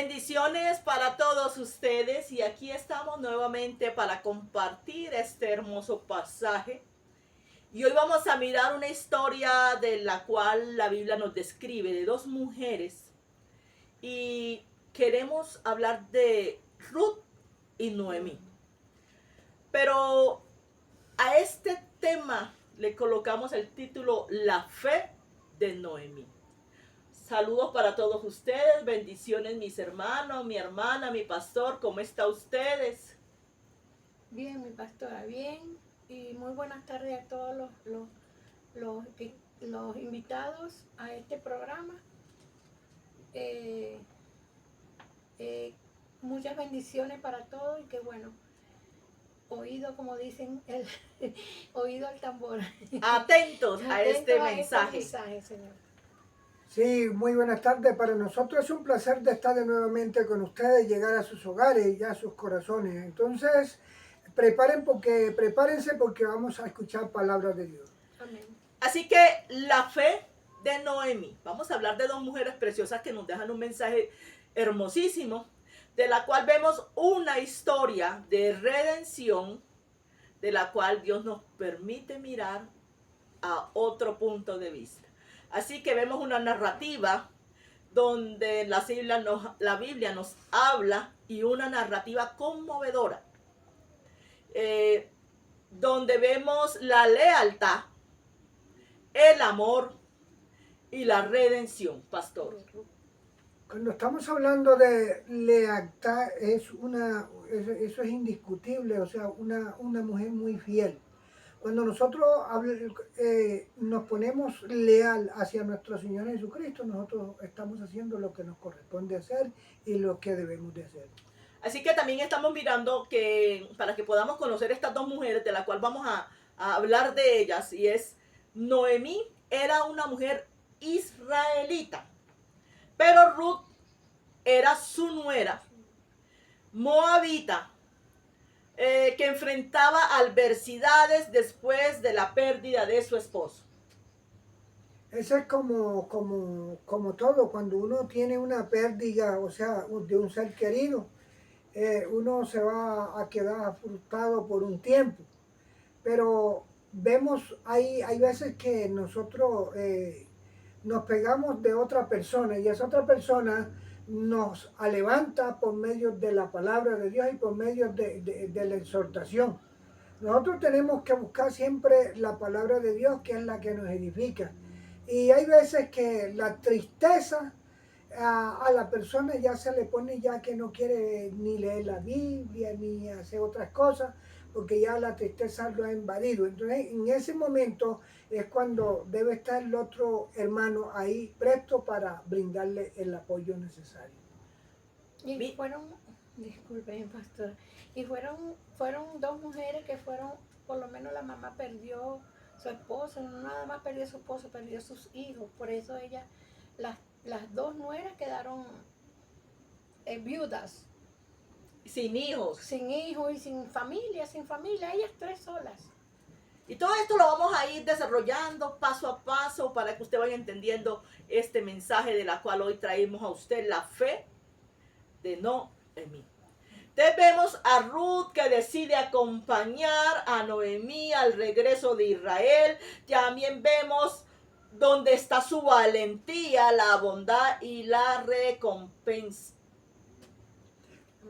Bendiciones para todos ustedes y aquí estamos nuevamente para compartir este hermoso pasaje. Y hoy vamos a mirar una historia de la cual la Biblia nos describe, de dos mujeres. Y queremos hablar de Ruth y Noemí. Pero a este tema le colocamos el título La fe de Noemí. Saludos para todos ustedes, bendiciones mis hermanos, mi hermana, mi pastor, ¿cómo están ustedes? Bien, mi pastora, bien. Y muy buenas tardes a todos los invitados a este programa. Eh, Muchas bendiciones para todos y que bueno, oído como dicen, oído al tambor. Atentos a este Atento a este mensaje. mensaje, Señor. Sí, muy buenas tardes. Para nosotros es un placer de estar de nuevamente con ustedes, llegar a sus hogares y a sus corazones. Entonces, prepárense porque vamos a escuchar palabras de Dios. Amén. Así que la fe de Noemí. Vamos a hablar de dos mujeres preciosas que nos dejan un mensaje hermosísimo, de la cual vemos una historia de redención, de la cual Dios nos permite mirar a otro punto de vista. Así que vemos una narrativa donde la Biblia nos habla y una narrativa conmovedora, donde vemos la lealtad, el amor y la redención, pastor. Cuando estamos hablando de lealtad, eso es indiscutible, o sea, una mujer muy fiel. Cuando nosotros nos ponemos leal hacia nuestro Señor Jesucristo, nosotros estamos haciendo lo que nos corresponde hacer y lo que debemos de hacer. Así que también estamos mirando que para que podamos conocer estas dos mujeres, de la cual vamos a hablar de ellas, y es Noemí era una mujer israelita, pero Ruth era su nuera, moabita, que enfrentaba adversidades después de la pérdida de su esposo. Eso es como todo, cuando uno tiene una pérdida, o sea, de un ser querido, uno se va a quedar frustrado por un tiempo. Pero vemos, hay veces que nosotros nos pegamos de otra persona y esa otra persona nos levanta por medio de la palabra de Dios y por medio de la exhortación. Nosotros tenemos que buscar siempre la palabra de Dios, que es la que nos edifica. Y hay veces que la tristeza a la persona ya se le pone ya que no quiere ni leer la Biblia ni hacer otras cosas, porque ya la tristeza lo ha invadido. Entonces, en ese momento es cuando debe estar el otro hermano ahí presto para brindarle el apoyo necesario. Y disculpen, pastor, y fueron dos mujeres que por lo menos la mamá perdió su esposo, no nada más perdió su esposo, perdió sus hijos. Por eso las dos nueras quedaron viudas, Sin hijos. sin hijos y sin familia, ellas tres solas. Y todo esto lo vamos a ir desarrollando paso a paso para que usted vaya entendiendo este mensaje de la cual hoy traemos a usted, la fe de Noemí. Entonces vemos a Ruth que decide acompañar a Noemí al regreso de Israel. También vemos dónde está su valentía, la bondad y la recompensa.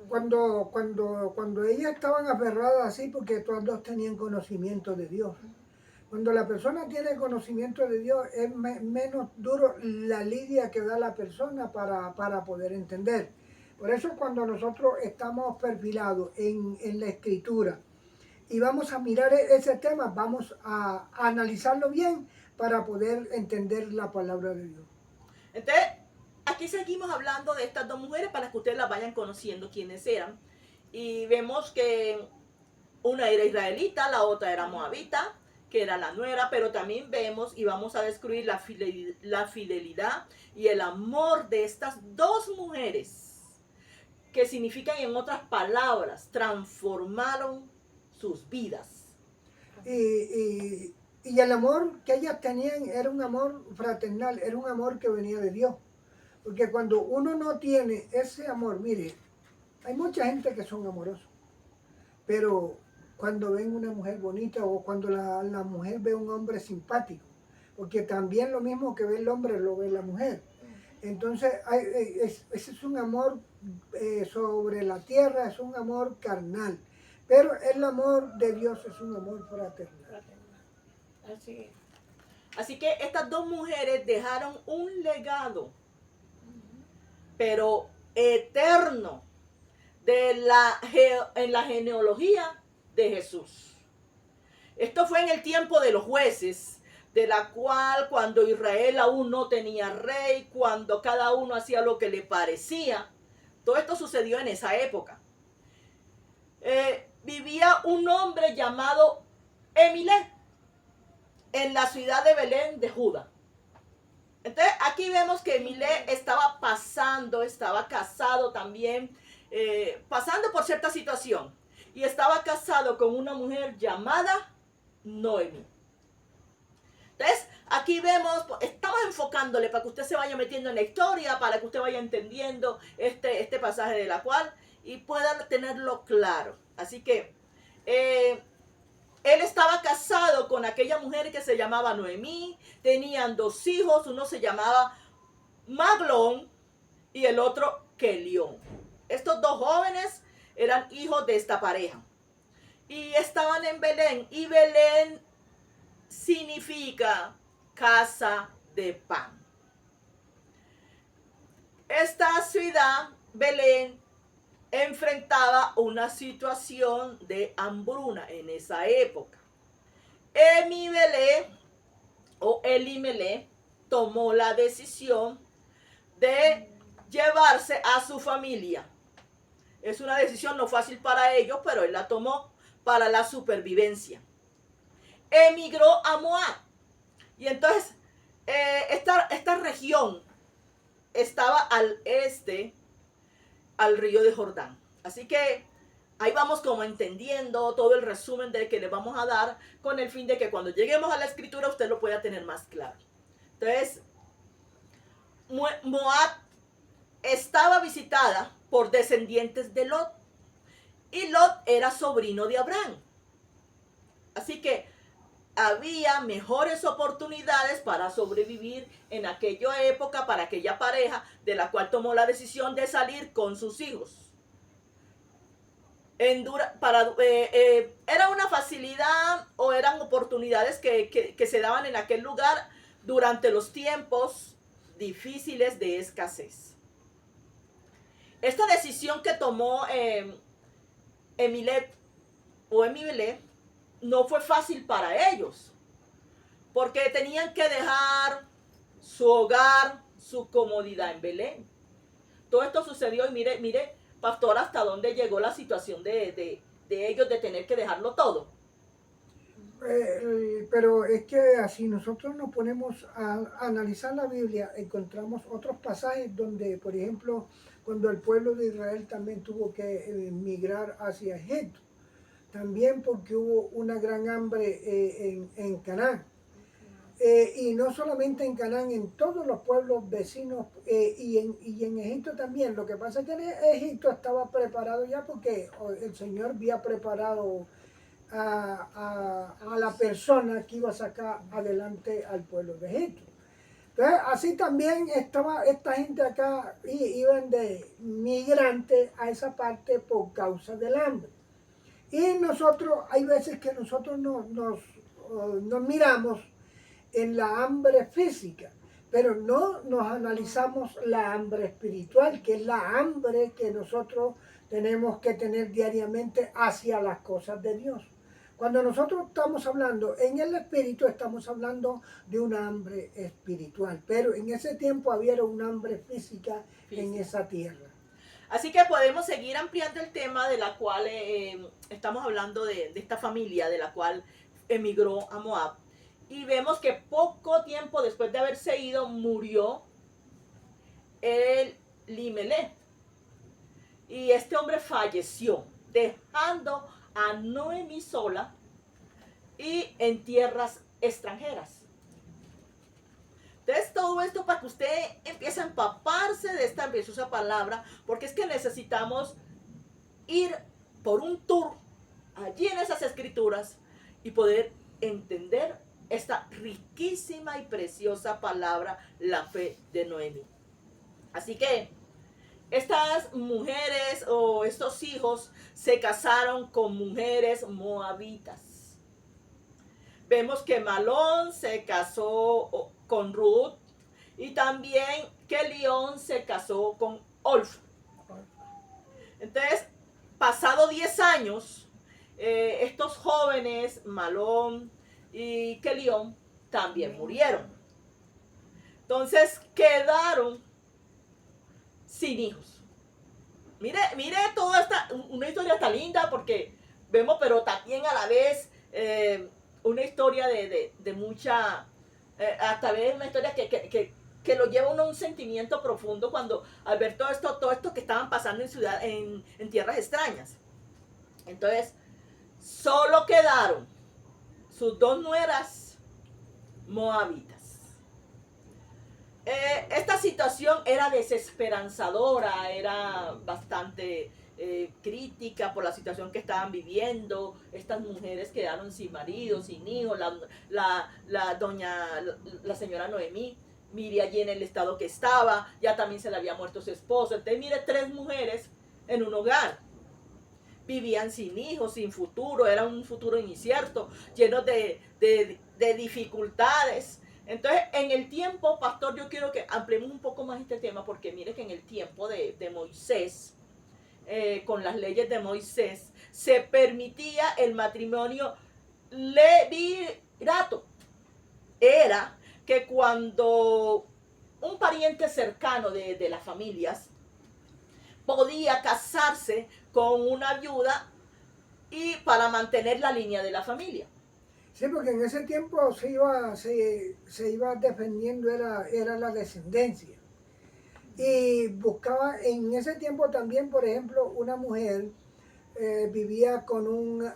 Cuando ellas estaban aferradas así, porque todas dos tenían conocimiento de Dios. Cuando la persona tiene conocimiento de Dios, es menos duro la lidia que da la persona para poder entender. Por eso cuando nosotros estamos perfilados en la escritura y vamos a mirar ese tema, vamos a analizarlo bien para poder entender la palabra de Dios. Entonces, aquí seguimos hablando de estas dos mujeres para que ustedes las vayan conociendo quiénes eran. Y vemos que una era israelita, la otra era moabita, que era la nuera, pero también vemos y vamos a descubrir la fidelidad y el amor de estas dos mujeres, que significan, en otras palabras, transformaron sus vidas. Y el amor que ellas tenían era un amor fraternal, era un amor que venía de Dios. Porque cuando uno no tiene ese amor, mire, hay mucha gente que son amorosos, pero cuando ven una mujer bonita o cuando la mujer ve un hombre simpático, porque también lo mismo que ve el hombre lo ve la mujer. Entonces, ese es un amor sobre la tierra, es un amor carnal, pero el amor de Dios es un amor fraternal. Así es. Así que estas dos mujeres dejaron un legado, pero eterno, en la genealogía de Jesús. Esto fue en el tiempo de los jueces, de la cual cuando Israel aún no tenía rey, cuando cada uno hacía lo que le parecía. Todo esto sucedió en esa época. Vivía un hombre llamado Emilé en la ciudad de Belén de Judá. Entonces aquí vemos que Emilé estaba casado también, pasando por cierta situación. Y estaba casado con una mujer llamada Noemí. Entonces, aquí vemos, estamos enfocándole para que usted se vaya metiendo en la historia, para que usted vaya entendiendo este pasaje de la cual y pueda tenerlo claro. Así que él estaba casado con aquella mujer que se llamaba Noemí, tenían dos hijos, uno se llamaba Maglón y el otro Kelión. Estos dos jóvenes eran hijos de esta pareja y estaban en Belén, y Belén significa casa de pan. Esta ciudad, Belén, enfrentaba una situación de hambruna en esa época. Elimelech tomó la decisión de llevarse a su familia. Es una decisión no fácil para ellos, pero él la tomó para la supervivencia. Emigró a Moab. Y entonces, esta región estaba al este, al río de Jordán. Así que ahí vamos como entendiendo todo el resumen de que le vamos a dar, con el fin de que cuando lleguemos a la escritura usted lo pueda tener más claro. Entonces, Moab estaba visitada por descendientes de Lot, y Lot era sobrino de Abraham. Así que había mejores oportunidades para sobrevivir en aquella época para aquella pareja, de la cual tomó la decisión de salir con sus hijos. Era una facilidad o eran oportunidades que se daban en aquel lugar durante los tiempos difíciles de escasez. Esta decisión que tomó Emilé no fue fácil para ellos, porque tenían que dejar su hogar, su comodidad en Belén. Todo esto sucedió y mire, pastor, hasta dónde llegó la situación de ellos de tener que dejarlo todo. Pero es que así nosotros nos ponemos a analizar la Biblia, encontramos otros pasajes donde, por ejemplo, cuando el pueblo de Israel también tuvo que migrar hacia Egipto, también porque hubo una gran hambre en Canaán. Y no solamente en Canaán, en todos los pueblos vecinos y en Egipto también. Lo que pasa es que Egipto estaba preparado ya porque el Señor había preparado a la persona que iba a sacar adelante al pueblo de Egipto. Entonces, así también estaba esta gente acá, iban de migrantes a esa parte por causa del hambre. Y nosotros, hay veces que nosotros nos miramos en la hambre física, pero no nos analizamos la hambre espiritual, que es la hambre que nosotros tenemos que tener diariamente hacia las cosas de Dios. Cuando nosotros estamos hablando en el espíritu, estamos hablando de una hambre espiritual, pero en ese tiempo había una hambre física en esa tierra. Así que podemos seguir ampliando el tema de la cual estamos hablando de esta familia de la cual emigró a Moab. Y vemos que poco tiempo después de haberse ido, murió Elimelech. Y este hombre falleció, dejando a Noemí sola y en tierras extranjeras. Entonces todo esto para que usted empiece a empaparse de esta preciosa palabra, porque es que necesitamos ir por un tour allí en esas escrituras y poder entender esta riquísima y preciosa palabra, la fe de Noemí. Así que estas mujeres o estos hijos se casaron con mujeres moabitas. Vemos que Malón se casó con Ruth y también que León se casó con Orfa. Entonces, pasado 10 años, estos jóvenes, Malón y Kelión, también murieron. Entonces quedaron sin hijos. Mire toda esta, una historia tan linda porque vemos, pero también a la vez una historia de mucha, hasta vez una historia que lo lleva uno a un sentimiento profundo cuando al ver todo esto que estaban pasando en tierras extrañas. Entonces, solo quedaron sus 2 nueras moabitas. Esta situación era desesperanzadora, era bastante crítica por la situación que estaban viviendo. Estas mujeres quedaron sin marido, sin hijos. La señora Noemí, mire allí en el estado que estaba, ya también se le había muerto su esposo. Entonces, mire, 3 mujeres en un hogar. Vivían sin hijos, sin futuro, era un futuro incierto, lleno de dificultades. Entonces, en el tiempo, pastor, yo quiero que ampliemos un poco más este tema, porque mire que en el tiempo de Moisés, con las leyes de Moisés, se permitía el matrimonio levirato. Era que cuando un pariente cercano de las familias podía casarse con una viuda y para mantener la línea de la familia. Sí, porque en ese tiempo se iba defendiendo, era la descendencia. Y buscaba, en ese tiempo también, por ejemplo, una mujer vivía con un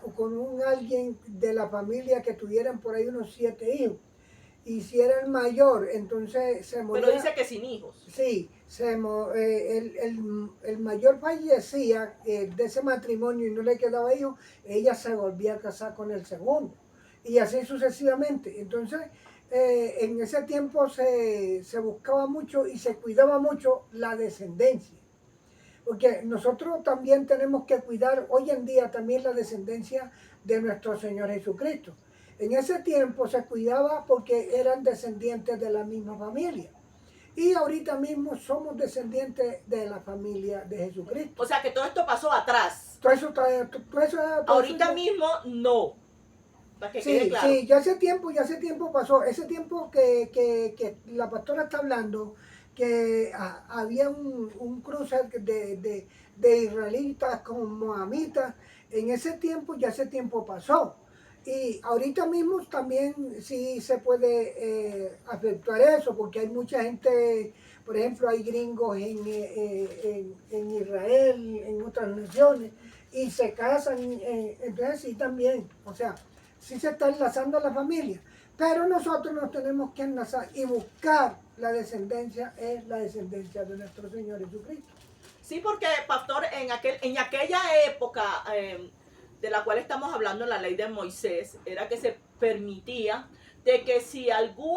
alguien de la familia que tuvieran por ahí unos 7 hijos. Y si era el mayor, entonces se moría. Pero dice que sin hijos. Sí, el mayor fallecía de ese matrimonio y no le quedaba hijo, ella se volvía a casar con el segundo. Y así sucesivamente. Entonces, en ese tiempo se buscaba mucho y se cuidaba mucho la descendencia. Porque nosotros también tenemos que cuidar hoy en día también la descendencia de nuestro Señor Jesucristo. En ese tiempo se cuidaba porque eran descendientes de la misma familia. Y ahorita mismo somos descendientes de la familia de Jesucristo. O sea que todo esto pasó atrás. Todo eso ahorita mismo no. Para que quede claro. Sí, ya hace tiempo pasó. Ese tiempo que la pastora está hablando, que había un cruce de israelitas con moabitas. En ese tiempo pasó. Y ahorita mismo también sí se puede afectar eso, porque hay mucha gente, por ejemplo, hay gringos en Israel, en otras naciones, y se casan, entonces sí también, o sea, sí se está enlazando a la familia. Pero nosotros nos tenemos que enlazar y buscar la descendencia, es la descendencia de nuestro Señor Jesucristo. Sí, porque, pastor, en aquella época de la cual estamos hablando en la ley de Moisés, era que se permitía de que si alguien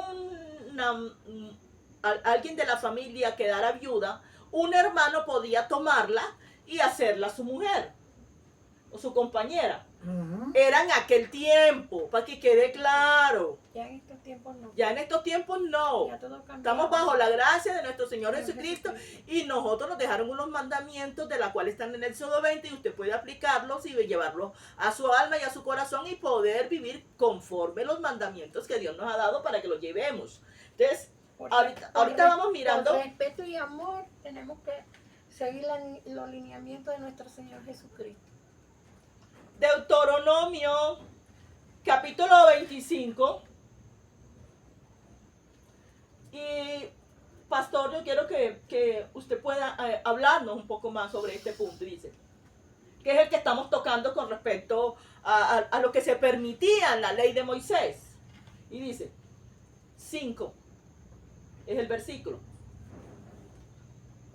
de la familia quedara viuda, un hermano podía tomarla y hacerla su mujer o su compañera. Era en aquel tiempo, para que quede claro. Ya en estos tiempos no. Ya en estos tiempos no. Ya todo cambió. Estamos bajo la gracia de nuestro Señor Jesucristo y nosotros nos dejaron unos mandamientos de la cual están en el Éxodo 20 y usted puede aplicarlos y llevarlos a su alma y a su corazón y poder vivir conforme los mandamientos que Dios nos ha dado para que los llevemos. Entonces, ahorita vamos mirando. Por respeto y amor tenemos que seguir los lineamientos de nuestro Señor Jesucristo. Deuteronomio, capítulo 25. Y, pastor, yo quiero que usted pueda hablarnos un poco más sobre este punto, dice. Que es el que estamos tocando con respecto a lo que se permitía en la ley de Moisés. Y dice, 5. es el versículo.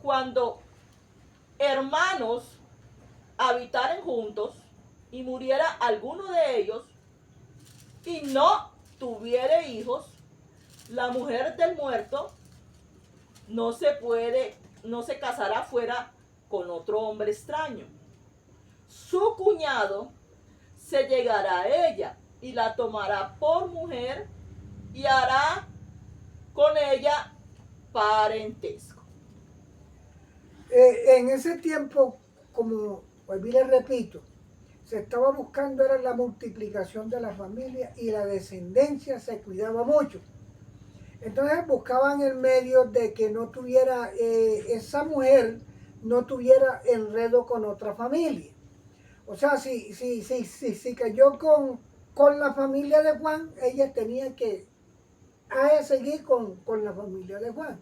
Cuando hermanos habitaren juntos y muriera alguno de ellos y no tuviere hijos, la mujer del muerto no se casará fuera con otro hombre extraño. Su cuñado se llegará a ella y la tomará por mujer y hará con ella parentesco. En ese tiempo, como volví le repito, se estaba buscando era la multiplicación de la familia y la descendencia se cuidaba mucho. Entonces buscaban el medio de que no tuviera, esa mujer no tuviera enredo con otra familia. O sea, si cayó con la familia de Juan, ella tenía que seguir con la familia de Juan.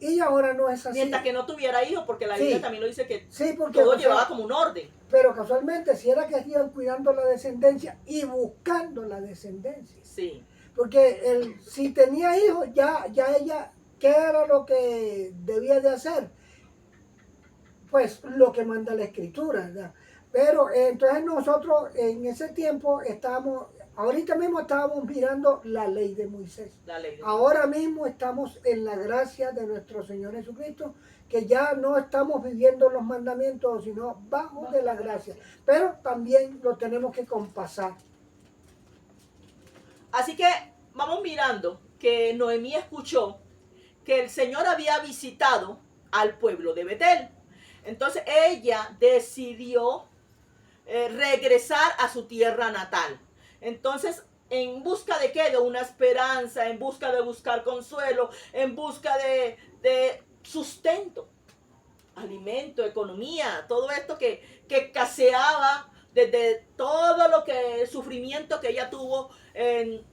Y ahora no es así. Mientras que no tuviera hijos, porque la Biblia también lo dice que porque, todo llevaba como un orden. Pero casualmente, si era que iban cuidando la descendencia y buscando la descendencia. Sí. Porque si tenía hijos, ya ella, ¿qué era lo que debía de hacer? Pues lo que manda la Escritura, ¿verdad? Pero entonces nosotros en ese tiempo ahorita mismo estábamos mirando la ley de Moisés. Ahora mismo estamos en la gracia de nuestro Señor Jesucristo, que ya no estamos viviendo los mandamientos, sino bajo de la gracia. Pero también lo tenemos que compasar. Así que vamos mirando que Noemí escuchó que el Señor había visitado al pueblo de Betel. Entonces ella decidió regresar a su tierra natal. Entonces, ¿en busca de qué? De una esperanza, en busca de buscar consuelo, en busca de sustento, alimento, economía, todo esto que escaseaba desde todo lo que sufrimiento que ella tuvo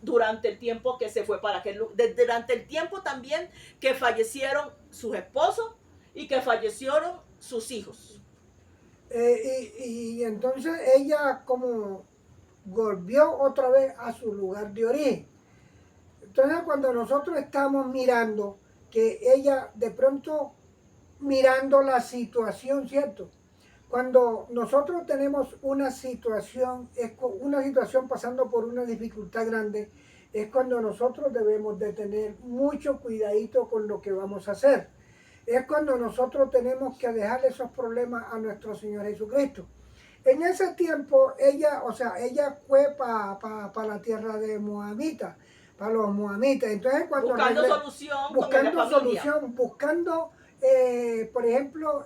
durante el tiempo que se fue para aquel lugar, durante el tiempo también que fallecieron sus esposos y que fallecieron sus hijos. Y entonces ella como volvió otra vez a su lugar de origen. Entonces cuando nosotros estamos mirando que ella de pronto mirando la situación, ¿cierto? Cuando nosotros tenemos una situación pasando por una dificultad grande, es cuando nosotros debemos de tener mucho cuidadito con lo que vamos a hacer. Es cuando nosotros tenemos que dejarle esos problemas a nuestro Señor Jesucristo. En ese tiempo, ella fue para la tierra de Moabita, para los moabitas. Entonces, buscando solución, buscando, por ejemplo,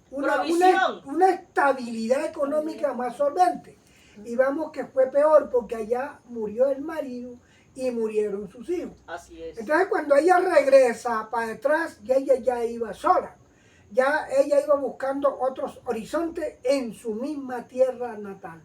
una estabilidad económica más solvente. Y vamos que fue peor porque allá murió el marido y murieron sus hijos. Así es. Entonces cuando ella regresa para atrás, ella ya iba sola. Ya ella iba buscando otros horizontes en su misma tierra natal.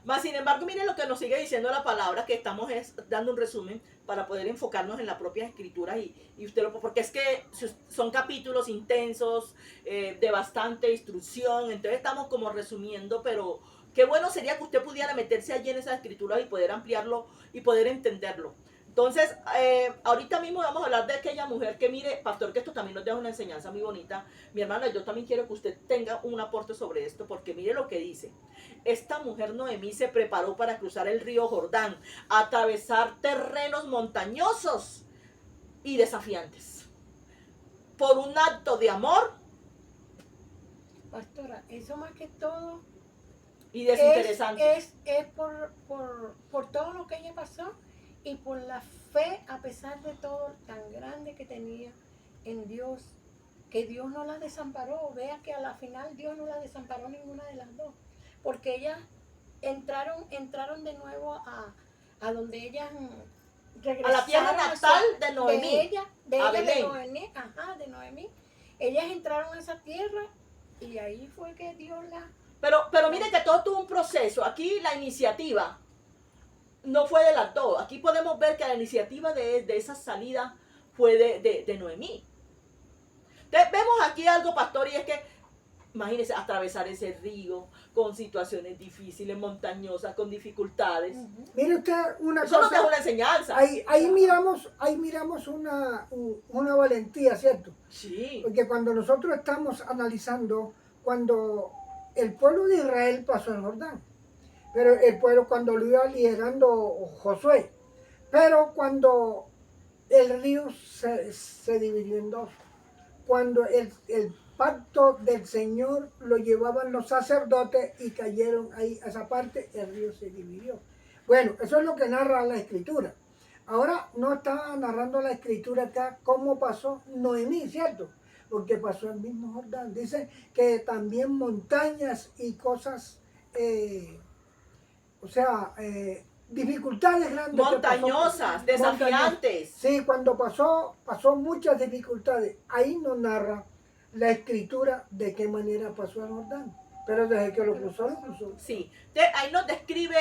Mas, sin embargo, miren lo que nos sigue diciendo la palabra, que estamos dando un resumen para poder enfocarnos en las propias escrituras y usted porque es que son capítulos intensos, de bastante instrucción, entonces estamos como resumiendo, pero qué bueno sería que usted pudiera meterse allí en esas escrituras y poder ampliarlo y poder entenderlo. Entonces, ahorita mismo vamos a hablar de aquella mujer que mire, pastor, que esto también nos deja una enseñanza muy bonita. Mi hermana, yo también quiero que usted tenga un aporte sobre esto, porque mire lo que dice. Esta mujer Noemí se preparó para cruzar el río Jordán, atravesar terrenos montañosos y desafiantes, por un acto de amor. Pastora, eso más que todo y desinteresante. Es por todo lo que ella pasó y por la fe, a pesar de todo tan grande que tenía en Dios, que Dios no la desamparó. Vea que a la final Dios no la desamparó ninguna de las dos, porque ellas entraron de nuevo a donde ellas regresaron. A la tierra natal de Noemí. De Noemí. Ellas entraron a esa tierra y ahí fue que Dios la... Pero mire que todo tuvo un proceso. Aquí la iniciativa no fue de las dos. Aquí podemos ver que la iniciativa de esa salida fue de Noemí. Entonces, vemos aquí algo, pastor, y es que imagínense atravesar ese río con situaciones difíciles, montañosas, con dificultades. Mire usted una Eso nos cosa. deja una enseñanza. Ahí miramos una valentía, ¿cierto? Sí. Porque cuando nosotros estamos analizando, cuando el pueblo de Israel pasó el Jordán, pero el pueblo cuando lo iba liderando Josué, pero cuando el río se dividió en dos, cuando el pacto del Señor lo llevaban los sacerdotes y cayeron ahí a esa parte, el río se dividió. Bueno, eso es lo que narra la Escritura. Ahora no está narrando la Escritura acá cómo pasó Noemí, ¿cierto? Porque pasó el mismo Jordán. Dice que también montañas y cosas, dificultades grandes. Montañosas, desafiantes. Sí, cuando pasó muchas dificultades. Ahí no narra la Escritura de qué manera pasó el Jordán. Pero desde que lo puso. Sí, ahí nos describe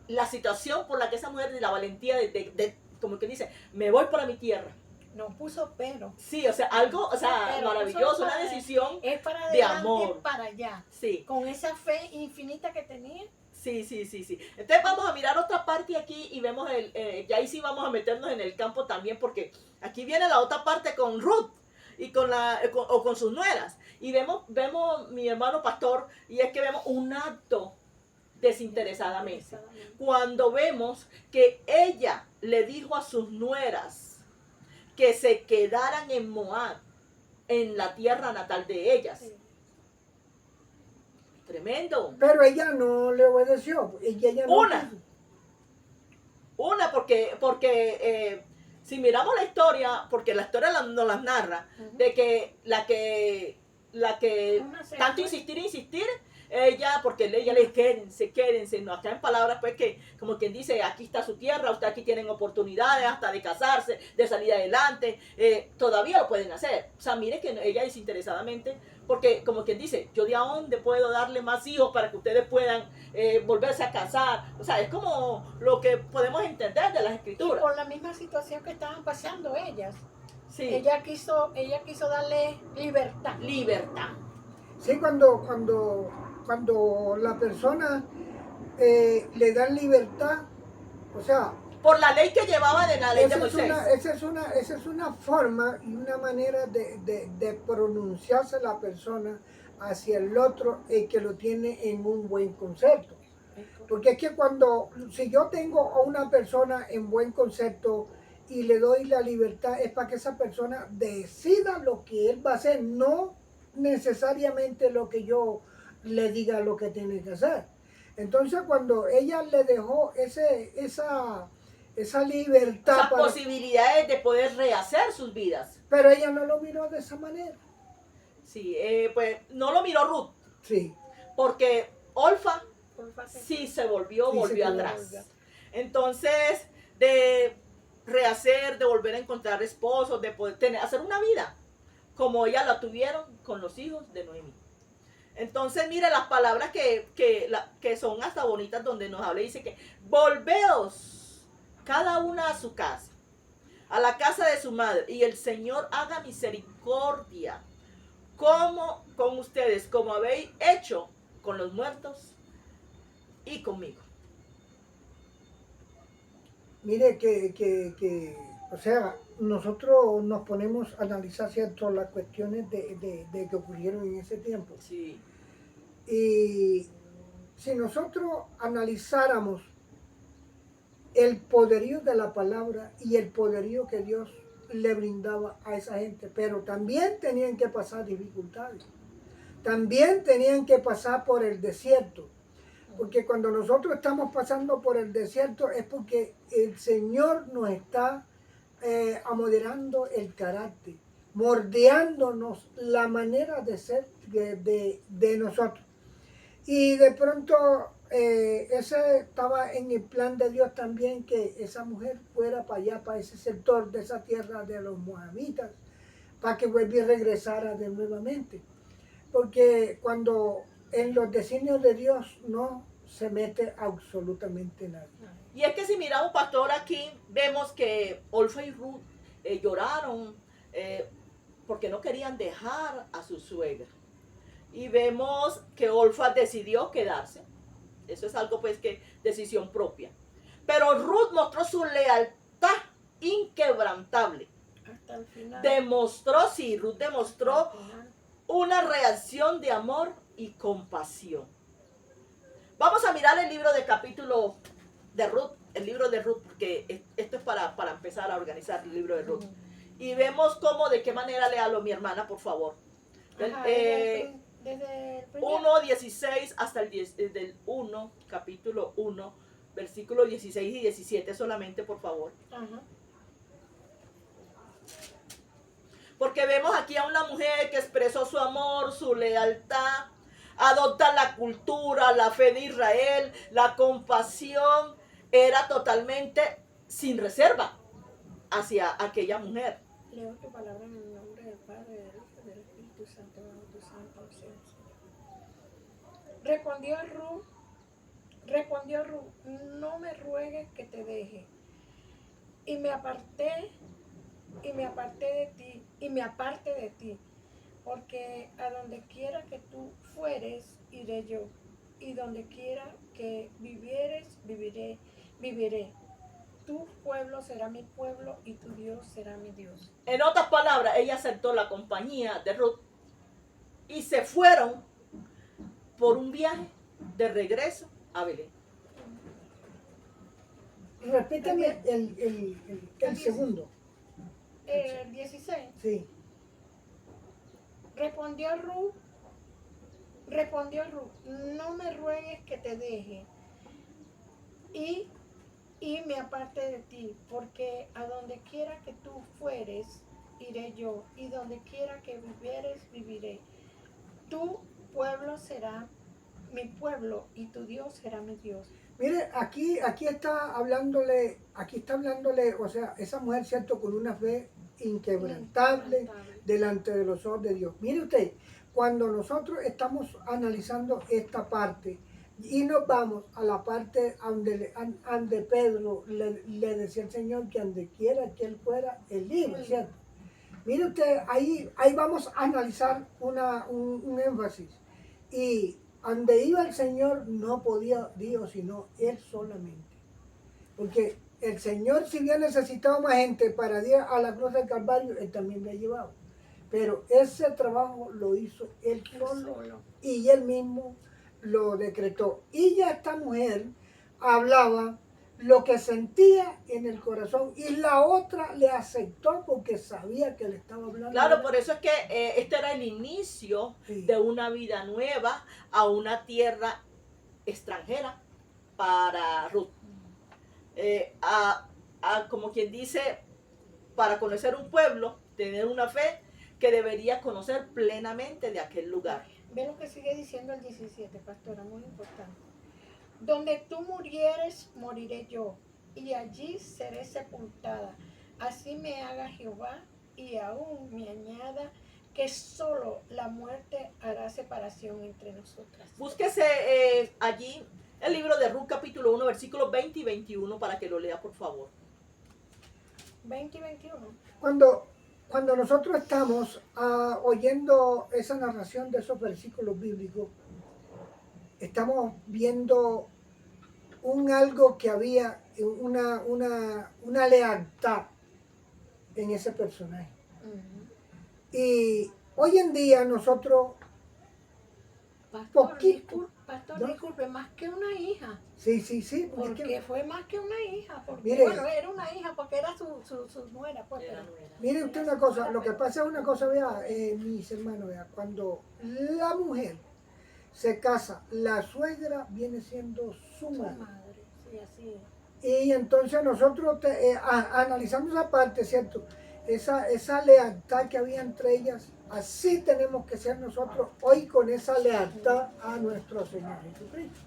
la situación por la que esa mujer de la valentía de como que dice, me voy para mi tierra. No puso pero. Sí, o sea, algo, o sea, Pero maravilloso, una puso decisión es para de adelante, amor. para allá. Sí. Con esa fe infinita que tenía. Sí. Entonces vamos a mirar otra parte aquí y vemos ya ahí sí vamos a meternos en el campo también, porque aquí viene la otra parte con Ruth y con sus nueras. Y vemos mi hermano pastor, y es que vemos un acto desinteresadamente. Cuando vemos que ella le dijo a sus nueras que se quedaran en Moab, en la tierra natal de ellas. Sí. Tremendo. Pero ella no le obedeció. Ella no Una, porque si miramos la historia, porque la historia nos las narra, de que la que tanto insistir, ella, porque ella le dice, quédense, no, acá en palabras pues que, como quien dice, aquí está su tierra, ustedes aquí tienen oportunidades hasta de casarse, de salir adelante, todavía lo pueden hacer. O sea, mire que ella desinteresadamente, porque como quien dice, yo de a dónde puedo darle más hijos para que ustedes puedan volverse a casar. O sea, es como lo que podemos entender de las Escrituras. Y por la misma situación que estaban pasando ellas. Sí. Ella quiso darle libertad. Libertad. Sí, cuando la persona le dan libertad, o sea, por la ley que llevaba de la ley de Moisés. Esa es una forma y una manera de pronunciarse la persona hacia el otro que lo tiene en un buen concepto. Porque es que si yo tengo a una persona en buen concepto y le doy la libertad, es para que esa persona decida lo que él va a hacer, no necesariamente lo que yo le diga lo que tiene que hacer. Entonces cuando ella le dejó esa libertad, esas posibilidades de poder rehacer sus vidas. Pero ella no lo miró de esa manera. Sí, pues no lo miró Ruth. Sí. Porque Orfa sí se volvió atrás. Entonces, de rehacer, de volver a encontrar esposos, de poder hacer una vida como ella la tuvieron con los hijos de Noemí. Entonces, mire las palabras que son hasta bonitas, donde nos habla y dice que volveos cada una a su casa, a la casa de su madre, y el Señor haga misericordia como con ustedes, como habéis hecho con los muertos y conmigo. Mire que o sea, nosotros nos ponemos a analizar, ¿cierto?, las cuestiones de que ocurrieron en ese tiempo. Sí. Y si nosotros analizáramos el poderío de la palabra y el poderío que Dios le brindaba a esa gente, pero también tenían que pasar dificultades, también tenían que pasar por el desierto, porque cuando nosotros estamos pasando por el desierto es porque el Señor nos está amoderando el carácter, moldeándonos la manera de ser de nosotros. Y de pronto ese estaba en el plan de Dios también, que esa mujer fuera para allá, para ese sector de esa tierra de los moabitas, para que vuelva y regresara de nuevamente. Porque cuando en los designios de Dios no se mete absolutamente nada. Y es que si miramos, pastor, aquí vemos que Orfa y Ruth lloraron porque no querían dejar a su suegra. Y vemos que Orfa decidió quedarse. Eso es algo pues que decisión propia. Pero Ruth mostró su lealtad inquebrantable. Hasta el final. Ruth demostró Hasta el final. una reacción de amor y compasión. Vamos a mirar el libro de capítulo de Ruth, el libro de Ruth, porque esto es para empezar a organizar el libro de Ruth. Y vemos cómo, de qué manera, léalo mi hermana, por favor. Ajá, desde el primer. 1:16 hasta el 10, del 1, capítulo 1, versículos 16 y 17 solamente, por favor. Ajá. Porque vemos aquí a una mujer que expresó su amor, su lealtad, adopta la cultura, la fe de Israel, la compasión, era totalmente sin reserva hacia aquella mujer. Leo tu palabra en el nombre del Padre, del Hijo y del Espíritu Santo, bajo tu santa ausencia. Respondió Ruth, no me ruegues que te deje. Y me aparte de ti, porque a donde quiera que tú fueres, iré yo, y donde quiera que vivieres, viviré. Tu pueblo será mi pueblo y tu Dios será mi Dios. En otras palabras, ella aceptó la compañía de Ruth y se fueron por un viaje de regreso a Belén. Repítame el segundo. El 16. Sí. Respondió Ruth, no me ruegues que te deje y me aparte de ti, porque a donde quiera que tú fueres, iré yo, y donde quiera que vivieres, viviré. Tu pueblo será mi pueblo y tu Dios será mi Dios. Mire, aquí está hablándole, o sea, esa mujer, cierto, con una fe inquebrantable delante de los ojos de Dios. Mire usted, cuando nosotros estamos analizando esta parte y nos vamos a la parte donde Pedro le decía al Señor que donde quiera que él fuera, él iba, ¿cierto? Mire usted, ahí vamos a analizar un énfasis. Y donde iba el Señor no podía Dios, sino Él solamente. Porque el Señor, si bien necesitaba más gente para ir a la cruz del Calvario, Él también le llevaba. Pero ese trabajo lo hizo Él solo y Él mismo lo decretó. Y ya esta mujer hablaba lo que sentía en el corazón y la otra le aceptó porque sabía que le estaba hablando. Claro, por eso es que este era el inicio de una vida nueva a una tierra extranjera para Ruth. Como quien dice, para conocer un pueblo, tener una fe que debería conocer plenamente de aquel lugar. Ve lo que sigue diciendo el 17, pastora, muy importante. Donde tú murieres, moriré yo, y allí seré sepultada. Así me haga Jehová, y aún me añada que solo la muerte hará separación entre nosotras. Búsquese allí el libro de Ruth, capítulo 1, versículos 20 y 21, para que lo lea, por favor. 20 y 21. Cuando nosotros estamos oyendo esa narración de esos versículos bíblicos, estamos viendo algo que había, una lealtad en ese personaje. Y hoy en día nosotros, Pastor, ¿no? disculpe, más que una hija. Sí. Porque fue más que una hija. Porque, mire, bueno, era una hija porque era su nuera. Pues, mire usted una cosa, lo que pasa es una cosa, vea, mis hermanos, vea, cuando la mujer se casa, la suegra viene siendo su madre. Sí, así es. Y entonces nosotros analizamos esa parte, ¿cierto? Esa lealtad que había entre ellas, así tenemos que ser nosotros hoy con esa lealtad a nuestro Señor Jesucristo.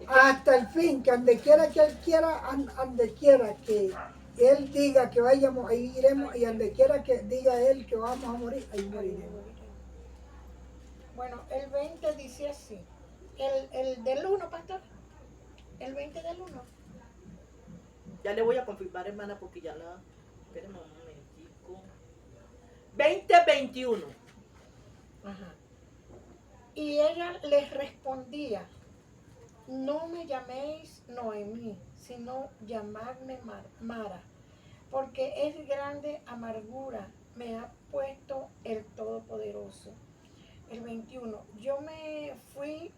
Hasta el fin, que donde quiera que Él quiera, donde quiera que Él diga que vayamos, ahí iremos, y donde quiera que diga Él que vamos a morir, ahí moriremos. Bueno, el 20 dice así, el del 1, pastor, el 20 del 1. Ya le voy a confirmar, hermana, porque ya la... Espérenme un momentico. 20:21. Ajá. Y ella les respondía, no me llaméis Noemí, sino llamadme Mara, porque es grande amargura me ha puesto el Todopoderoso. El 21, yo me fui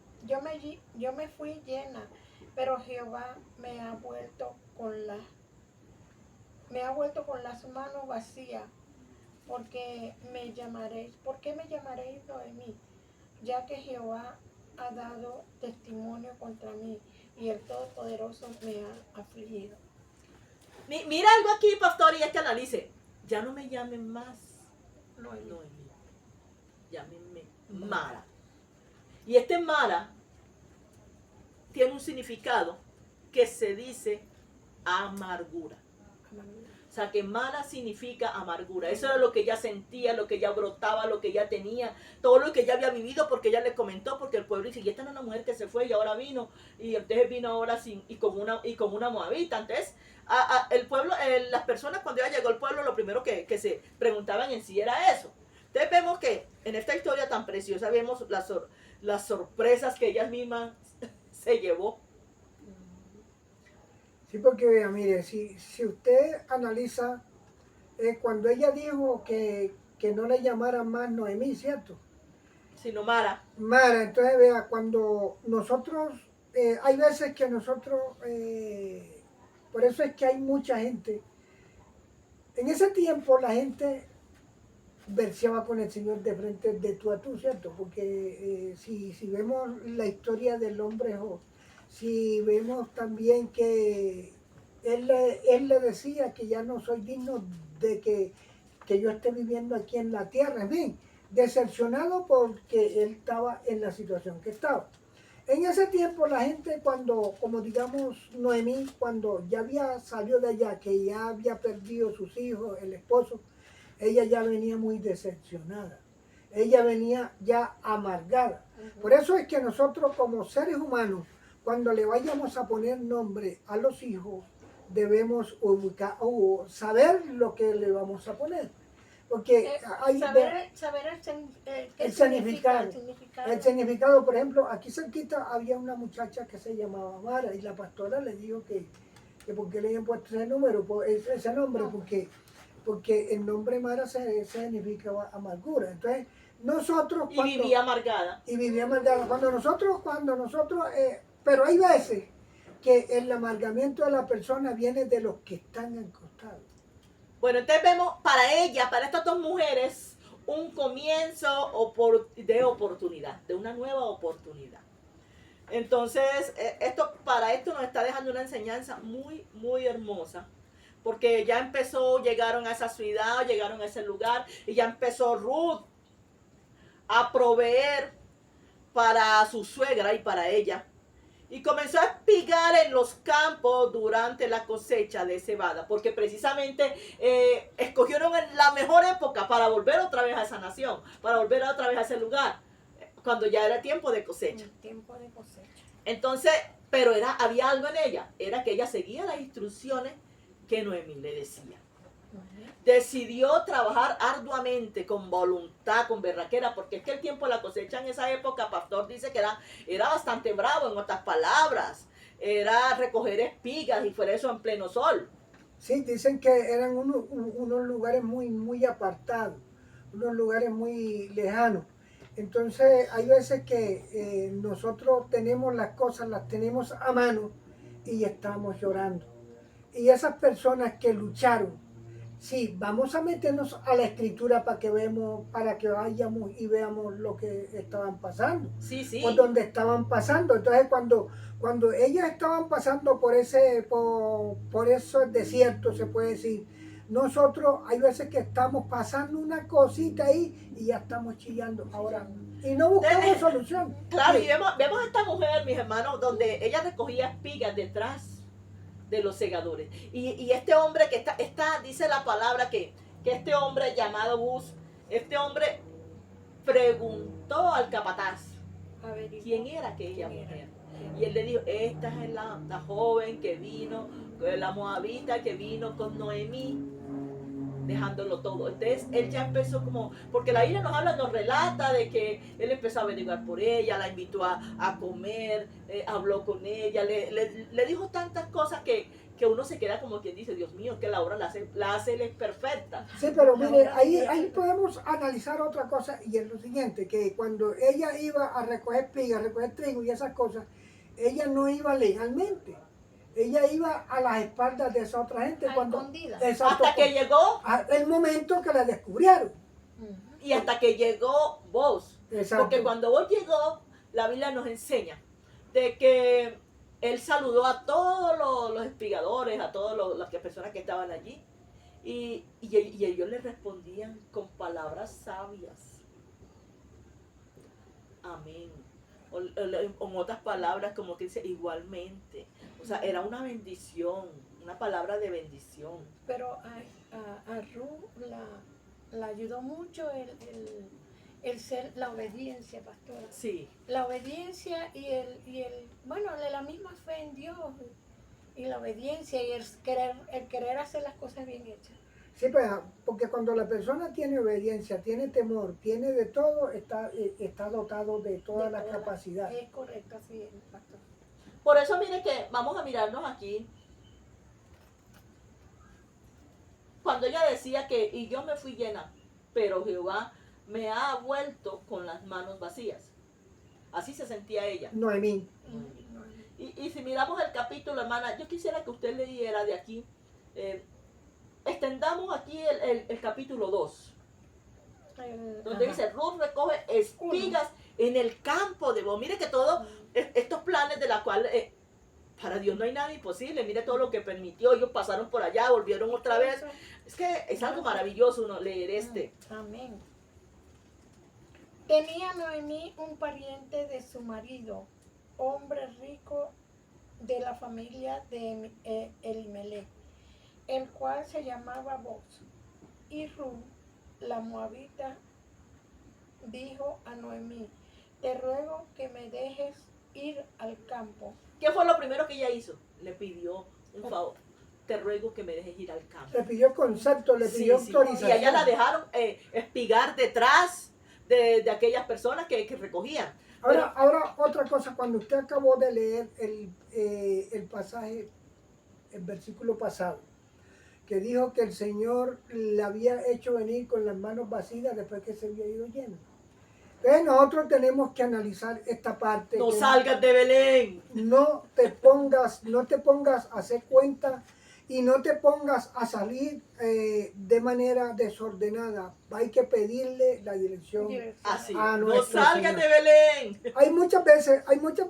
llena, pero Jehová me ha vuelto con las manos vacías, ¿por qué me llamaréis Noemí? Ya que Jehová ha dado testimonio contra mí y el Todopoderoso me ha afligido. Mira algo aquí, pastor, y analice. Ya no me llamen más Noemí. Llámenme Mara. Y este Mara tiene un significado que se dice amargura. O sea, que Mara significa amargura. Eso era lo que ella sentía, lo que ella brotaba, lo que ella tenía, todo lo que ella había vivido, porque ella le comentó, porque el pueblo dice, y esta no es una mujer que se fue y ahora vino, y entonces vino ahora con una moabita. Entonces, el pueblo, las personas cuando ella llegó al pueblo, lo primero que se preguntaban en sí era eso. Entonces vemos que en esta historia tan preciosa vemos las sorpresas que ella misma se llevó. Sí, porque vea, mire, si usted analiza, cuando ella dijo que no le llamaran más Noemí, ¿cierto? Sino Mara. Mara, entonces vea, cuando nosotros, hay veces que nosotros, por eso es que hay mucha gente, en ese tiempo la gente verseaba con el Señor de frente de tú a tú, ¿cierto? Porque si vemos la historia del hombre Job, si vemos también que él le decía que ya no soy digno de que yo esté viviendo aquí en la tierra, en fin, decepcionado porque él estaba en la situación que estaba. En ese tiempo la gente cuando, como digamos Noemí, cuando ya había salido de allá, que ya había perdido sus hijos, el esposo, ella ya venía muy decepcionada. Ella venía ya amargada. Por eso es que nosotros como seres humanos, cuando le vayamos a poner nombre a los hijos, debemos ubicar o saber lo que le vamos a poner. Porque hay saber el significado. El significado, por ejemplo, aquí cerquita había una muchacha que se llamaba Mara y la pastora le dijo que por qué le habían puesto ese nombre, porque el nombre Mara significa amargura. Entonces, nosotros Y vivía amargada. Y vivía amargada. Cuando nosotros, pero hay veces que el amargamiento de la persona viene de los que están encostados. Bueno, entonces vemos para estas dos mujeres, un comienzo de oportunidad, de una nueva oportunidad. Entonces, para esto nos está dejando una enseñanza muy, muy hermosa. Porque ya llegaron a esa ciudad, llegaron a ese lugar, y ya empezó Ruth a proveer para su suegra y para ella. Y comenzó a espigar en los campos durante la cosecha de cebada, porque precisamente escogieron la mejor época para volver otra vez a esa nación, para volver otra vez a ese lugar, cuando ya era tiempo de cosecha. Tiempo de cosecha. Entonces, pero había algo en ella, era que ella seguía las instrucciones que Noemí le decía. Decidió trabajar arduamente, con voluntad, con berraquera, porque es que el tiempo de la cosecha en esa época, pastor dice que era bastante bravo, en otras palabras, era recoger espigas y fuera eso en pleno sol. Sí, dicen que eran unos lugares muy, muy apartados, unos lugares muy lejanos. Entonces hay veces que nosotros tenemos las cosas, las tenemos a mano y estamos llorando. Y esas personas que lucharon, sí, vamos a meternos a la escritura para que vayamos y veamos lo que estaban pasando. Sí, sí. Por donde estaban pasando. Entonces cuando ellas estaban pasando por esos desiertos, se puede decir, nosotros hay veces que estamos pasando una cosita ahí y ya estamos chillando ahora. Y no buscamos solución. Claro, sí. Y vemos a esta mujer, mis hermanos, donde ella recogía espigas detrás de los segadores. Y este hombre que está dice la palabra que este hombre llamado Bus, este hombre preguntó al capataz quién era aquella mujer. Y él le dijo, esta es la joven que vino, la moabita que vino con Noemí. dejándolo todo. Entonces él ya empezó como, porque la Biblia nos relata de que él empezó a averiguar por ella, la invitó a comer, habló con ella, le dijo tantas cosas que uno se queda como quien dice, Dios mío, que la obra la hace él es perfecta. Sí, pero mire, ahí podemos analizar otra cosa y es lo siguiente, que cuando ella iba a recoger espigas, a recoger trigo y esas cosas, ella no iba legalmente. Ella iba a las espaldas de esa otra gente exacto, hasta que llegó el momento que la descubrieron. Y hasta que llegó vos. Exacto. Porque cuando vos llegó, la Biblia nos enseña de que él saludó a todos los espigadores, a todas las personas que estaban allí. Y ellos le respondían con palabras sabias. Amén. O en otras palabras, como que dice, igualmente. O sea, era una bendición, una palabra de bendición. Pero a Ruth la ayudó mucho el ser la obediencia, pastora. Sí. La obediencia y la misma fe en Dios y la obediencia y el querer hacer las cosas bien hechas. Sí, pues, porque cuando la persona tiene obediencia, tiene temor, tiene de todo, está dotado de todas las capacidades. Es correcto, así es, pastor. Por eso mire que vamos a mirarnos aquí. Cuando ella decía que, y yo me fui llena, pero Jehová me ha vuelto con las manos vacías. Así se sentía ella. Noemí. Y si miramos el capítulo, hermana, yo quisiera que usted leyera de aquí. Extendamos aquí el capítulo 2. Donde dice, Ruth recoge espigas en el campo de vos. Mire que todos estos planes de la cual para Dios no hay nada imposible. Mire todo lo que permitió. Ellos pasaron por allá, volvieron otra vez. Es que es algo maravilloso uno leer este. Amén. Tenía Noemí un pariente de su marido, hombre rico de la familia de Elimelech, el cual se llamaba Boz. Y Ruth, la moabita, dijo a Noemí, te ruego que me dejes ir al campo. ¿Qué fue lo primero que ella hizo? Le pidió un favor. Te ruego que me dejes ir al campo. Le pidió concepto, le pidió autorización. Y allá la dejaron espigar detrás de aquellas personas que recogían. Ahora otra cosa, cuando usted acabó de leer el pasaje, el versículo pasado, que dijo que el Señor le había hecho venir con las manos vacías después que se había ido lleno. Entonces nosotros tenemos que analizar esta parte. No salgas de Belén. No te pongas a hacer cuenta y no te pongas a salir de manera desordenada. Hay que pedirle la dirección Así. a No nuestro salgas Señor. de Belén. Hay muchas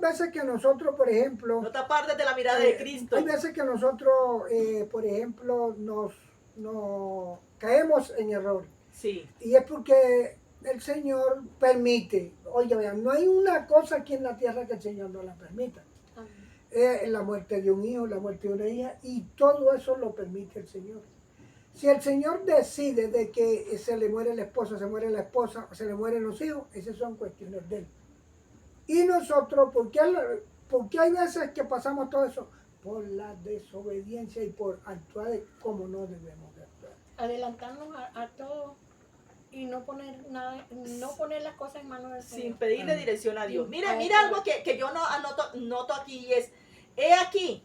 veces que nosotros, por ejemplo, No te apartes de la mirada de Cristo. hay veces que nosotros, por ejemplo, nos caemos en error. Sí. Y es porque el Señor permite. Oye, vean, no hay una cosa aquí en la tierra que el Señor no la permita. La muerte de un hijo, la muerte de una hija, y todo eso lo permite el Señor. Si el Señor decide de que se le muere el esposo, se muere la esposa, se le mueren los hijos, esas son cuestiones de Él. Y nosotros, ¿por qué hay veces que pasamos todo eso? Por la desobediencia y por actuar como no debemos de actuar. Adelantarnos a todo y no poner las cosas en manos del Señor. Sin pedirle dirección a Dios. Mira algo que yo no noto aquí, y es, he aquí,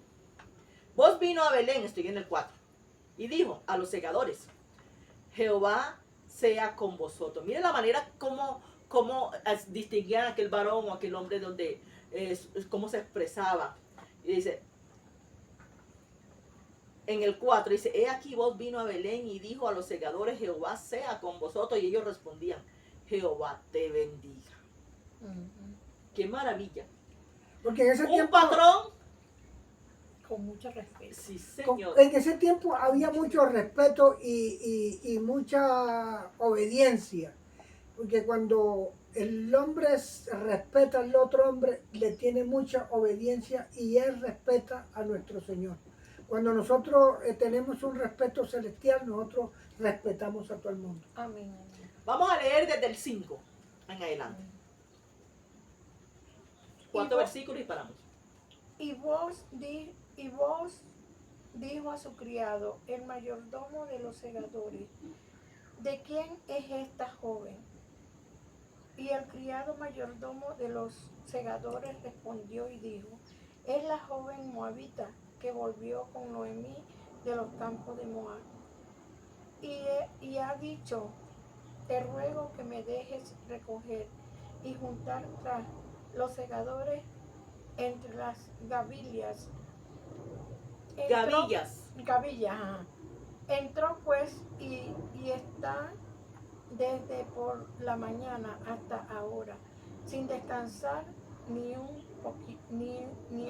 vos vino a Belén, estoy en el 4, y dijo a los segadores, Jehová sea con vosotros. Mire la manera como distinguían a aquel varón o aquel hombre, donde cómo se expresaba. Y dice, en el 4 dice, he aquí vos vino a Belén y dijo a los segadores, Jehová sea con vosotros. Y ellos respondían, Jehová te bendiga. Qué maravilla. Porque en ese Un tiempo, patrón. Con mucho respeto. Sí, señor. en ese tiempo había mucho respeto y mucha obediencia. Porque cuando el hombre respeta al otro hombre, le tiene mucha obediencia y él respeta a nuestro Señor. Cuando nosotros tenemos un respeto celestial, nosotros respetamos a todo el mundo. Amén. Vamos a leer desde el 5 en adelante. 4 versículos y paramos. Y vos dijo a su criado, el mayordomo de los segadores, ¿de quién es esta joven? Y el criado mayordomo de los segadores respondió y dijo, es la joven moabita que volvió con Noemí de los campos de Moab. Y ha dicho, te ruego que me dejes recoger y juntar tras los segadores entre las gavillas. Gavillas, ajá. Entró pues y está desde por la mañana hasta ahora, sin descansar ni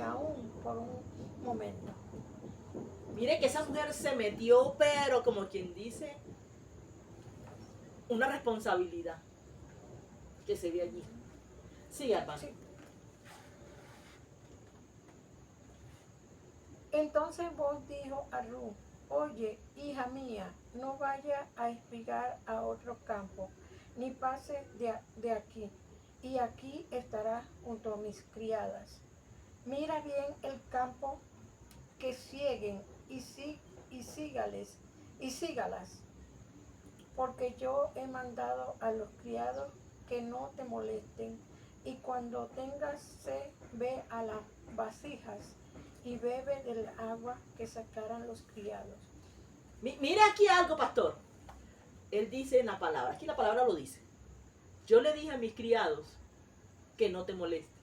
aún por un momento. Mire que esa mujer se metió, pero como quien dice, una responsabilidad que se ve allí. Sí, hermano. Sí. Entonces vos dijo a Ruth, oye, hija mía, no vaya a espigar a otro campo, ni pase de aquí, y aquí estarás junto a mis criadas. Mira bien el campo que sieguen y sígalas, porque yo he mandado a los criados que no te molesten, y cuando tengas sed, ve a las vasijas y bebe del agua que sacaran los criados. Mira aquí algo, pastor. Él dice en la palabra, aquí la palabra lo dice. Yo le dije a mis criados que no te molesten.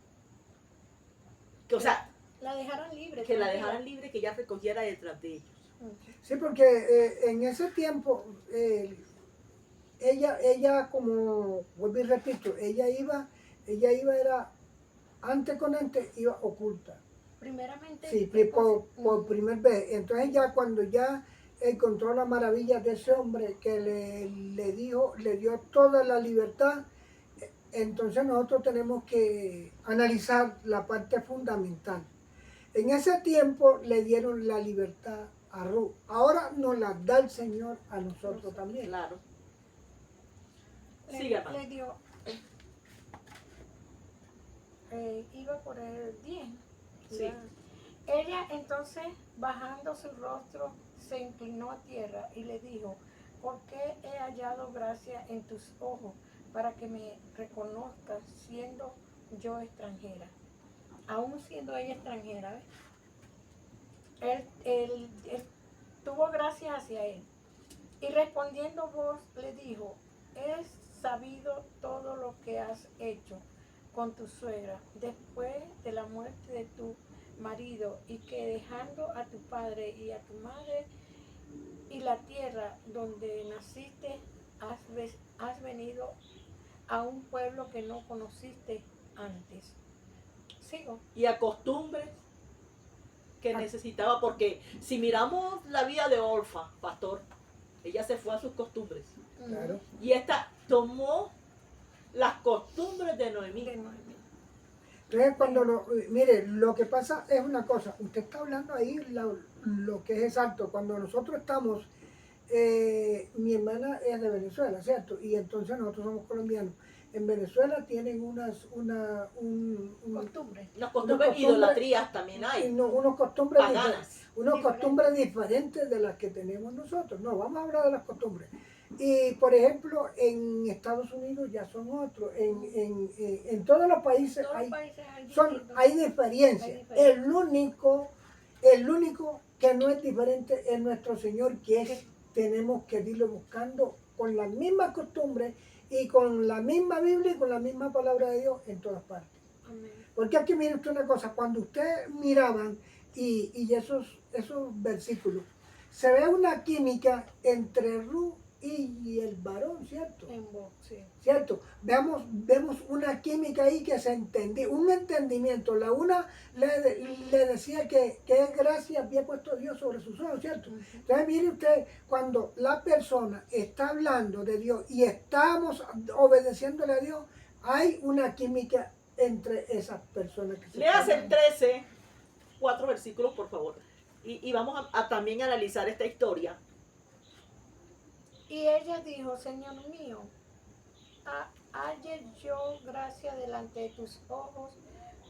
Que, o sea, la dejaran libre. Que la dejaran libre, que ella recogiera detrás de ellos. Sí, porque en ese tiempo ella como, vuelvo y repito, ella iba era, antes iba oculta. Primeramente. Sí, por primera vez. Entonces ya cuando ya encontró la maravilla de ese hombre que le dio toda la libertad, entonces nosotros tenemos que analizar la parte fundamental. En ese tiempo le dieron la libertad a Ruth. Ahora nos la da el Señor a nosotros también. Claro. Le dio, iba por el 10. Sí. Ella entonces, bajando su rostro, se inclinó a tierra y le dijo, ¿por qué he hallado gracia en tus ojos para que me reconozcas siendo yo extranjera? Aún siendo ella extranjera, él tuvo gracia hacia él. Y respondiendo vos le dijo, he sabido todo lo que has hecho con tu suegra después de la muerte de tu marido, y que dejando a tu padre y a tu madre y la tierra donde naciste, has venido a un pueblo que no conociste antes. Sigo. Y a costumbres que necesitaba, porque si miramos la vida de Orfa, pastor, ella se fue a sus costumbres. Claro. Y esta tomó las costumbres de Noemí. Entonces mire, lo que pasa es una cosa, usted está hablando ahí lo que es exacto. Cuando nosotros estamos, mi hermana es de Venezuela, ¿cierto? Y entonces nosotros somos colombianos. En Venezuela tienen unas costumbres. Unas costumbres, idolatrías también hay. Unos costumbres diferentes de las que tenemos nosotros. No, vamos a hablar de las costumbres. Y por ejemplo, en Estados Unidos ya son otros. En todos los países hay diferencias. El único que no es diferente es nuestro Señor, que es, tenemos que irlo buscando con las mismas costumbres y con la misma Biblia y con la misma palabra de Dios en todas partes. Amén. Porque aquí mire usted una cosa, cuando ustedes miraban y esos versículos, se ve una química entre Ruth y el varón, ¿cierto? Sí. ¿Cierto? Vemos una química ahí que se entendía, un entendimiento. La una le decía que gracia había puesto Dios sobre sus ojos, ¿cierto? Entonces mire usted, cuando la persona está hablando de Dios y estamos obedeciéndole a Dios, hay una química entre esas personas que se Leas el 13, 4 versículos, por favor. Y vamos a también analizar esta historia. Y ella dijo, Señor mío, halle yo gracia delante de tus ojos,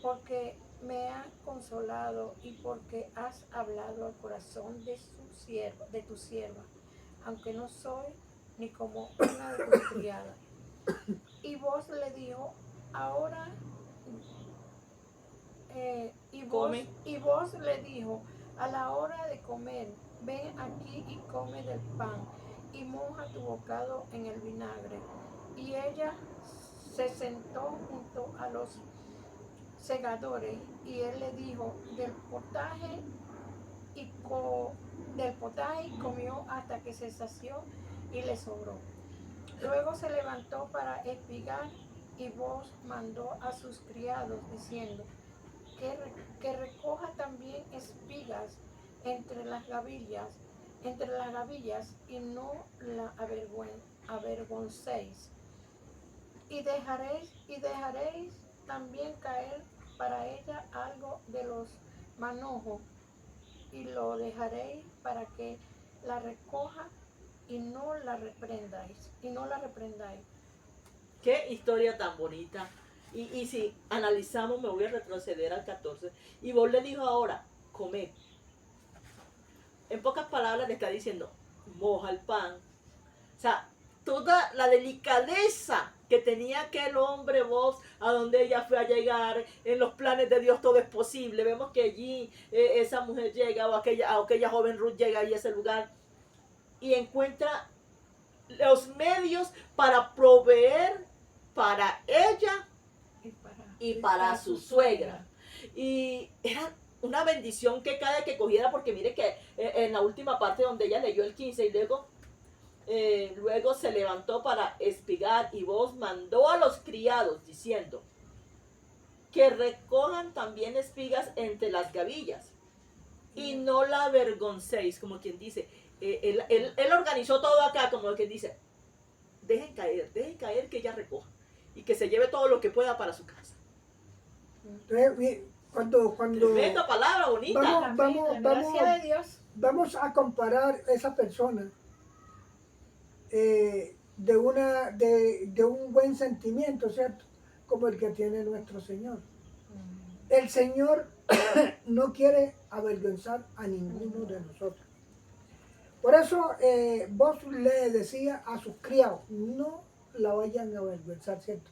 porque me has consolado y porque has hablado al corazón de tu sierva, aunque no soy ni como una de tus criadas. Y vos le dijo, ahora, Come. y vos le dijo, a la hora de comer, ven aquí y come del pan y moja tu bocado en el vinagre. Y ella se sentó junto a los segadores y él le dijo, del potaje y comió hasta que se sació y le sobró. Luego se levantó para espigar y vos mandó a sus criados diciendo que recoja también espigas entre las gavillas y no la avergoncéis. Y dejaréis también caer para ella algo de los manojos y lo dejaréis para que la recoja y no la reprendáis. Qué historia tan bonita. Y si analizamos, me voy a retroceder al 14. Y vos le dijo ahora, comed. En pocas palabras le está diciendo, moja el pan. O sea, toda la delicadeza que tenía aquel hombre, vos, a donde ella fue a llegar, en los planes de Dios todo es posible. Vemos que allí esa mujer llega, o aquella joven Ruth llega ahí a ese lugar y encuentra los medios para proveer para ella y para su suegra. Y era una bendición que cada que cogiera, porque mire que en la última parte donde ella leyó el 15 y luego se levantó para espigar y vos mandó a los criados diciendo que recojan también espigas entre las gavillas y no la avergoncéis, como quien dice. Él organizó todo acá, como quien dice, dejen caer que ella recoja y que se lleve todo lo que pueda para su casa. Entonces, cuando Tremenda palabra, bonita. Gracias de Dios. Vamos a comparar esa persona de un buen sentimiento, ¿cierto? Como el que tiene nuestro Señor. El Señor no quiere avergonzar a ninguno de nosotros. Por eso vos le decía a sus criados, no la vayan a avergonzar, ¿cierto?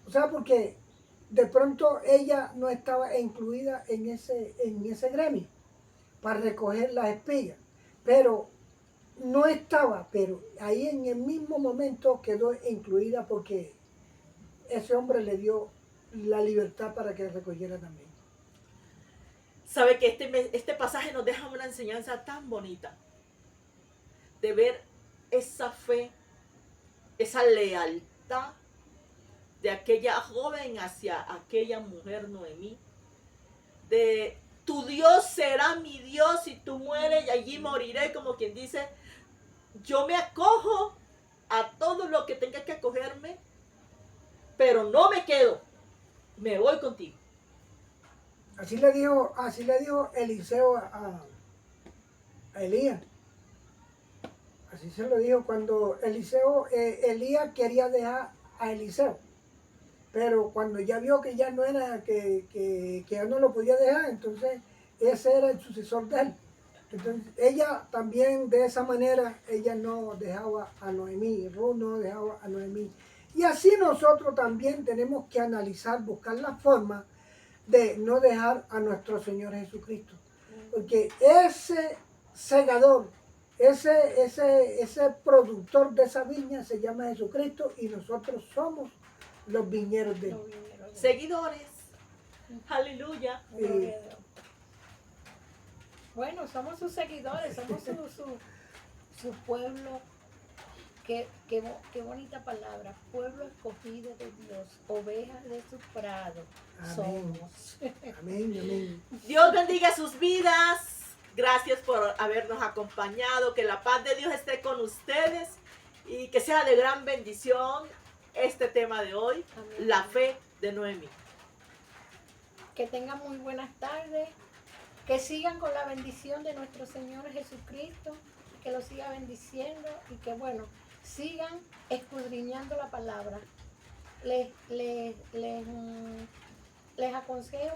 O sea, porque de pronto ella no estaba incluida en ese gremio para recoger las espigas, pero no estaba, pero ahí en el mismo momento quedó incluida porque ese hombre le dio la libertad para que recogiera también. Sabe que este pasaje nos deja una enseñanza tan bonita de ver esa fe, esa lealtad de aquella joven hacia aquella mujer Noemí, de tu Dios será mi Dios y tú mueres y allí moriré, como quien dice, yo me acojo a todo lo que tenga que acogerme, pero no me quedo, me voy contigo. Así le dijo Eliseo a Elías. Así se lo dijo cuando Elías quería dejar a Eliseo. Pero cuando ya vio que ya no era, que ya no lo podía dejar, entonces ese era el sucesor de él. Entonces ella también de esa manera, ella no dejaba a Noemí, Ruth no dejaba a Noemí. Y así nosotros también tenemos que analizar, buscar la forma de no dejar a nuestro Señor Jesucristo. Porque ese segador, ese productor de esa viña se llama Jesucristo y nosotros somos los viñeros de él. Seguidores. Aleluya. Bueno, somos sus seguidores, somos su pueblo. Qué bonita palabra. Pueblo escogido de Dios, ovejas de su prado. Amén. Somos. Amén, amén. Dios bendiga sus vidas. Gracias por habernos acompañado. Que la paz de Dios esté con ustedes y que sea de gran bendición este tema de hoy, Amén. La fe de Noemí. Que tengan muy buenas tardes. Que sigan con la bendición de nuestro Señor Jesucristo. Que lo siga bendiciendo y que, bueno, sigan escudriñando la palabra. Les les aconsejo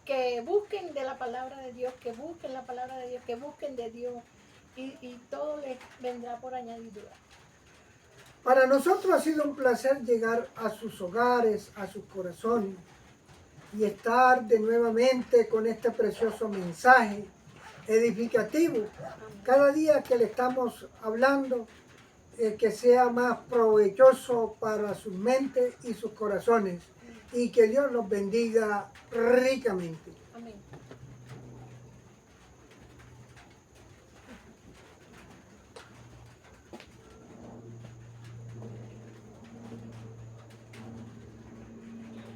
que busquen de la palabra de Dios, que busquen la palabra de Dios, que busquen de Dios y todo les vendrá por añadidura. Para nosotros ha sido un placer llegar a sus hogares, a sus corazones y estar de nuevamente con este precioso mensaje edificativo. Cada día que le estamos hablando, que sea más provechoso para sus mentes y sus corazones y que Dios los bendiga ricamente.